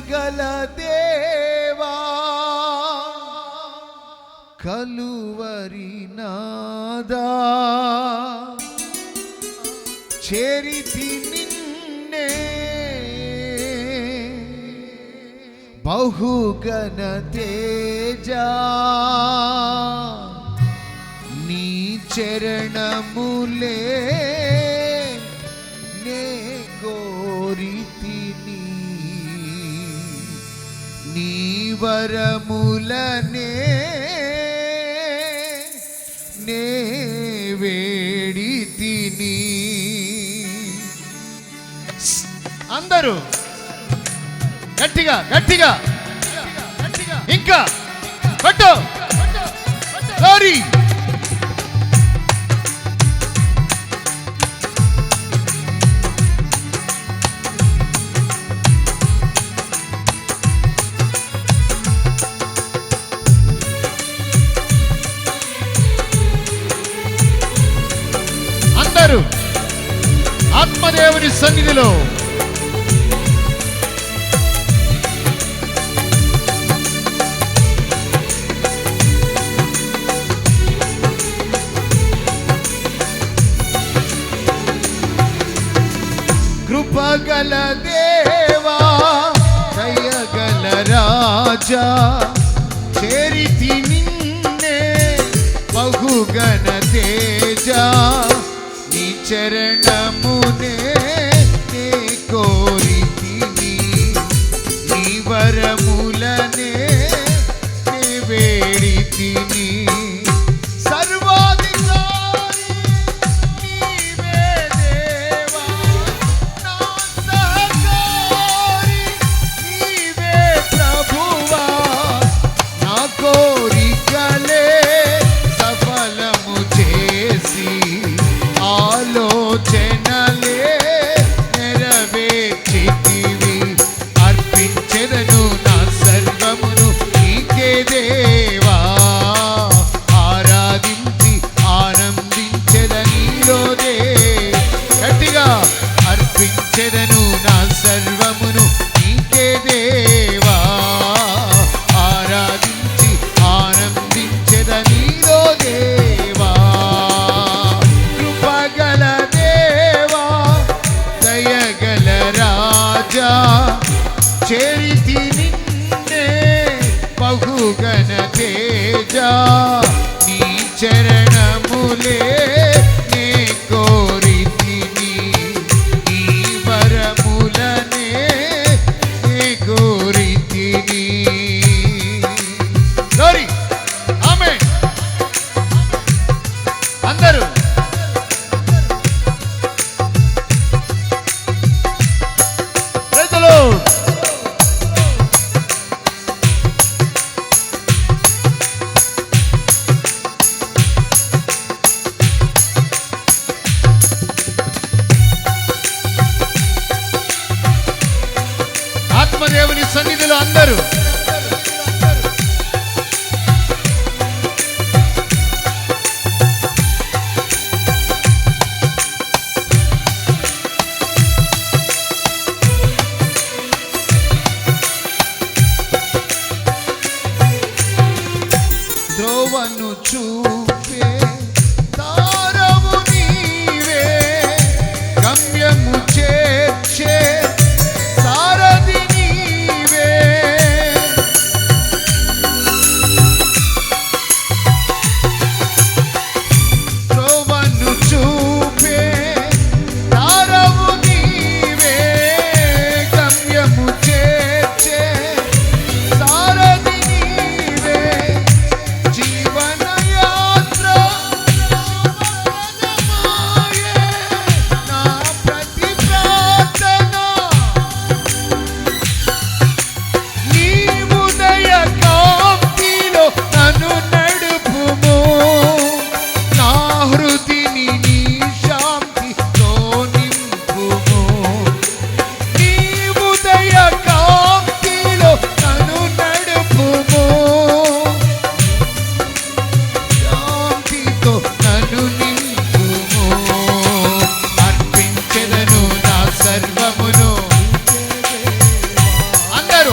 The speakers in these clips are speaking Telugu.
కృపగల దేవా కలువరి నాదా చేరితి నిన్నే బహుగణ తేజా నీ చరణములే నే కోరితిని నీ వరములనే నే వేడితిని. అందరూ గట్టిగా గట్టిగా ఇంకా పట్టు గ్లోరీ. అందరూ ఆత్మదేవుని సన్నిధిలో కృపగల దేవా దయగల రాజా చేరితి నిన్నే బహుగణ తేజా నీ చరణమునే నే కోరితిని నీ వరములనే నే వేడితిని. అర్పించెదను నా సర్వమును నీకే దేవా ఆరాధించి ఆనందించెద నీలో దేవా. కృపగల దేవా దయగల రాజా చేరితి నిన్నే బహుగణ తేజా నీ చరణములే నే కోరితిని నీ వరములనే నే కోరితిని. గ్లోరీ ఆమేన్. అందరూ ప్రైజ్ ది లార్డ్. ఆత్మదేవుని సన్నిధిలో అందరూ త్రోవను చూపే తారవు నీవే గమ్యము చేర్చే సారథి నీవే. త్రోవను చూపే తారవు నీవే గమ్యము చేర్చే సారథి నీవే. జీవన యాత్ర శుభప్రదమాయే నా ప్రతి ప్రార్థన నీ ఉదయ కాంతిలో నన్ను నడుపుము నా హృదిని నీ శాంతితో నింపుము. నీ ఉదయ కాంతిలో నన్ను నడుపుము శాంతితో నన్ను నింపుము. అర్పించెదను నా సర్వమును అందరూ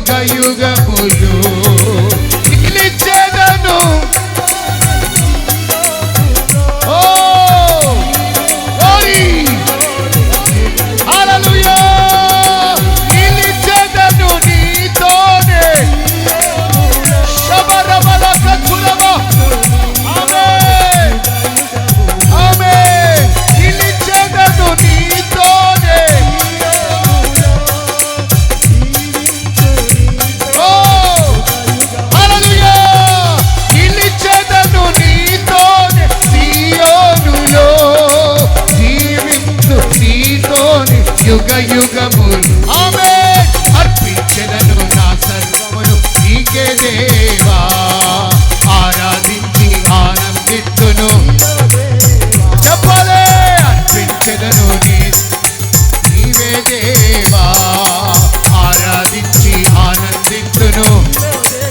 యుగ యుగములు నిలిచెదను. ఓ ఓరి హల్లెలూయా నిలిచెదను నీతోనే. శబరబల కతులవ ఆమేన్ ఆమేన్ నిలిచెదను నీతోనే. ఓ హల్లెలూయా నిలిచెదను నీతోనే. సియోనులో జీవించు నీతోనే యుగ యుగములు. ఆమేన్ అర్పించెదను నా సర్వమును నీకే దేవా. ఆరాధించి ఆనందింతును. చెప్పలే అర్పించెదను నీవే దేవా. ఆరాధించి ఆనందింతును.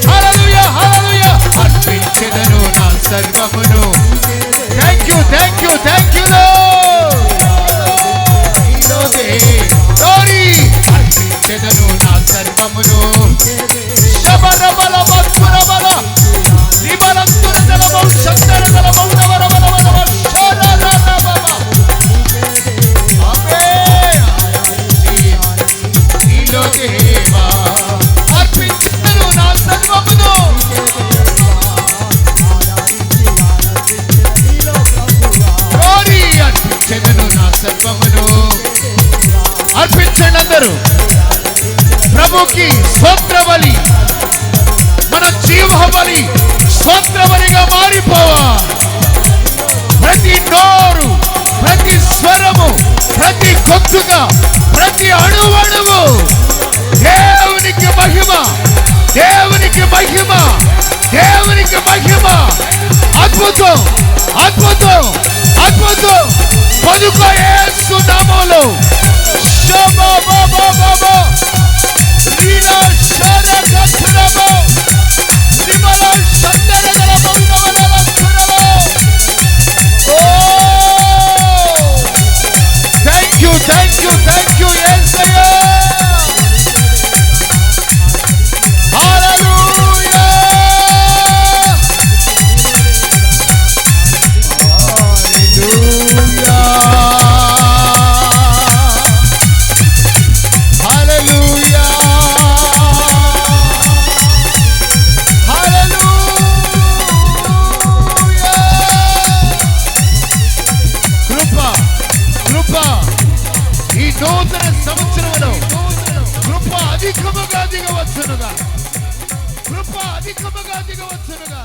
హల్లెలూయా హల్లెలూయా అర్పించెదను నా సర్వమును. Thank you thank you thank you లోరీ అర్పించెదను నా సర్వమును. శబరబల మధురబల శ్రీబలంతురదల భవిష్యత్తరదల భౌనవరవరవరవ శరరరబబ. ఆమేన్ నీలో దేవా అర్పించెదను నా సర్వమును. లోరీ అర్పించెదను నా సర్వమును. అర్పించండి అందరూ ప్రభుకి స్తోత్ర బలి. మన జీవ బలి స్తోత్ర బలిగా మారిపోవాలి. ప్రతి నోరు, ప్రతి స్వరము, ప్రతి గొంతుగా, ప్రతి అణువణువు దేవునికి మహిమ, దేవునికి మహిమ, దేవునికి మహిమ. అద్భుతం అద్భుతం అద్భుతం. పొదుకో యేసు నామములో. శబబబబబ లీలా శరగతురబ శ్రీమల సందరగల భౌనవరవ సురవ. Oh thank you thank you thank you యేసయ్యా. Hallelujah hallelujah hallelujah. కృప కృప ఈ నూతన సంవత్సరంలో కృప అధికముగా దిగవచ్చునుగా. కృప అధికముగా దిగవచ్చునుగా.